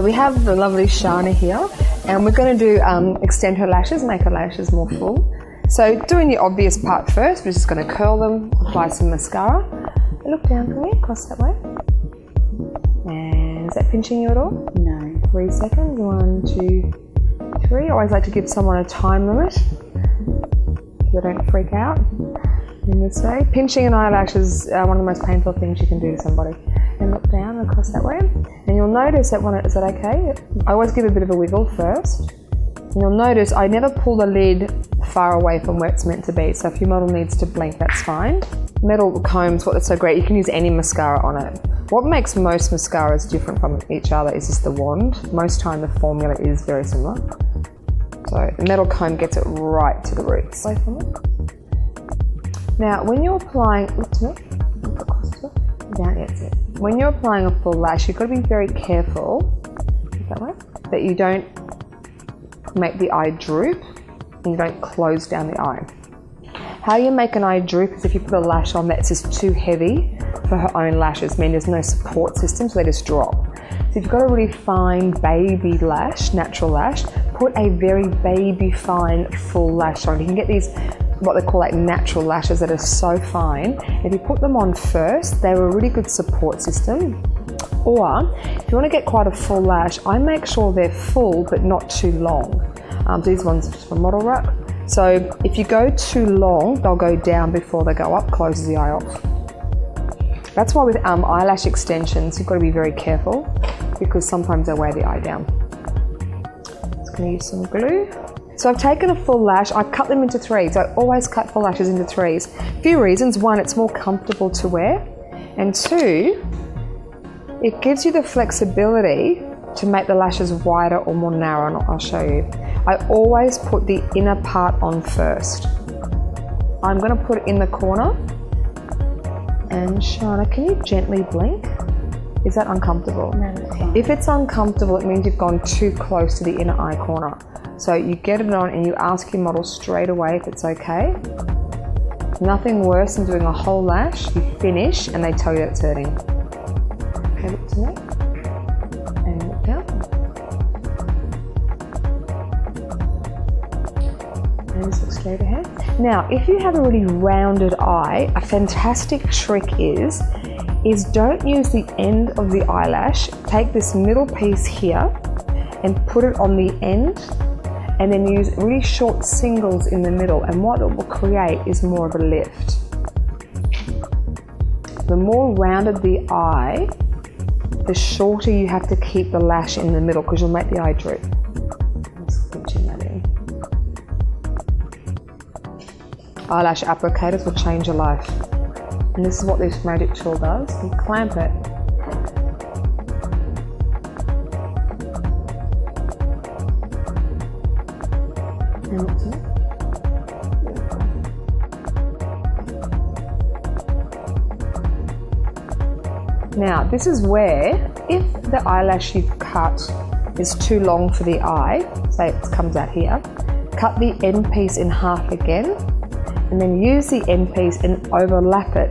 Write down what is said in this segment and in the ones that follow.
So we have the lovely Shana here, and we're going to do extend her lashes, make her lashes more full. So doing the obvious part first, we're just going to curl them, apply some mascara. Look down for me, cross that way. And is that pinching you at all? No. 3 seconds, 1, 2, 3. I always like to give someone a time limit so they don't freak out in this way. Pinching an eyelash is one of the most painful things you can do to somebody. And look down and across that way. And you'll notice that is that okay? I always give a bit of a wiggle first. And you'll notice I never pull the lid far away from where it's meant to be. So if your model needs to blink, that's fine. Metal combs, what's so great, you can use any mascara on it. What makes most mascaras different from each other is just the wand. Most time the formula is very similar. So the metal comb gets it right to the roots. Away from it. Now when you're applying, look to me, look across to it, down, that's it. When you're applying a full lash, you've got to be very careful that you don't make the eye droop and you don't close down the eye. How you make an eye droop is if you put a lash on that's just too heavy for her own lashes, meaning there's no support system, so they just drop. So if you've got a really fine baby lash, natural lash, put a very baby fine full lash on. You can get these what they call like natural lashes that are so fine. If you put them on first, they're a really good support system. Or if you want to get quite a full lash, I make sure they're full but not too long. These ones are just from Model Rock. So if you go too long, they'll go down before they go up, closes the eye off. That's why with eyelash extensions, you've got to be very careful because sometimes they weigh the eye down. Just going to use some glue. So I've taken a full lash, I cut them into threes. I always cut full lashes into threes. A few reasons. One, it's more comfortable to wear. And two, it gives you the flexibility to make the lashes wider or more narrow, and I'll show you. I always put the inner part on first. I'm going to put it in the corner. And Shana, can you gently blink? Is that uncomfortable? No, that's fine. If it's uncomfortable, it means you've gone too close to the inner eye corner. So you get it on and you ask your model straight away if it's okay. Nothing worse than doing a whole lash, you finish and they tell you that it's hurting. Okay, look to me. And look down. And just look straight ahead. Now, if you have a really rounded eye, a fantastic trick is don't use the end of the eyelash. Take this middle piece here and put it on the end, and then use really short singles in the middle, and what it will create is more of a lift. The more rounded the eye, the shorter you have to keep the lash in the middle because you'll make the eye droop. Just pinching that in. Eyelash applicators will change your life. And this is what this magic tool does. You clamp it. Now, this is where, if the eyelash you've cut is too long for the eye, say it comes out here, cut the end piece in half again, and then use the end piece and overlap it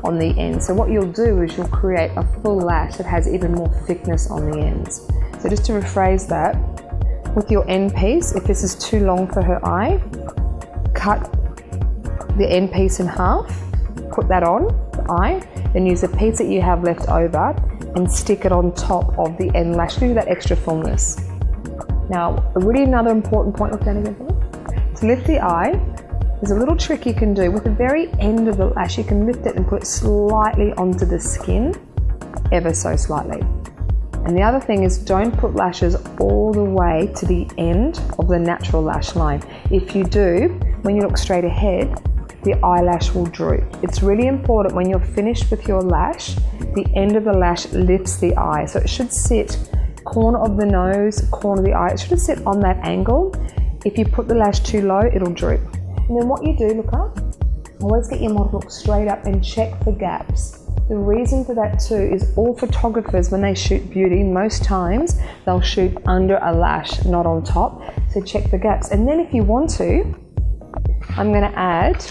on the end. So what you'll do is you'll create a full lash that has even more thickness on the ends. So just to rephrase that, with your end piece, if this is too long for her eye, cut the end piece in half, put that on the eye, then use the piece that you have left over and stick it on top of the end lash, give you that extra fullness. Now, really another important point, look down again for me. To lift the eye, there's a little trick you can do. With the very end of the lash, you can lift it and put it slightly onto the skin, ever so slightly. And the other thing is don't put lashes all the way to the end of the natural lash line. If you do, when you look straight ahead, the eyelash will droop. It's really important when you're finished with your lash, the end of the lash lifts the eye. So it should sit corner of the nose, corner of the eye. It should sit on that angle. If you put the lash too low, it'll droop. And then what you do, look up, always get your model to look straight up and check for gaps. The reason for that too is all photographers, when they shoot beauty, most times they'll shoot under a lash, not on top. So check the gaps. And then if you want to, I'm going to add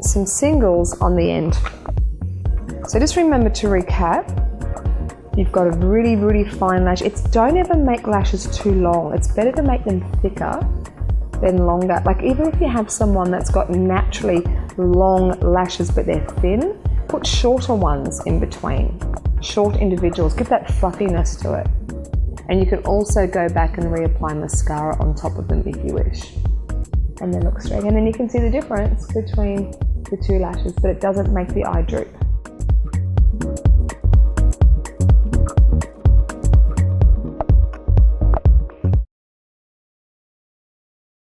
some singles on the end. So just remember to recap. you've got a really, really fine lash. Don't ever make lashes too long. It's better to make them thicker than longer. Like even if you have someone that's got naturally long lashes but they're thin, put shorter ones in between. Short individuals, give that fluffiness to it. And you can also go back and reapply mascara on top of them if you wish. And then look straight, and then you can see the difference between the two lashes, but it doesn't make the eye droop.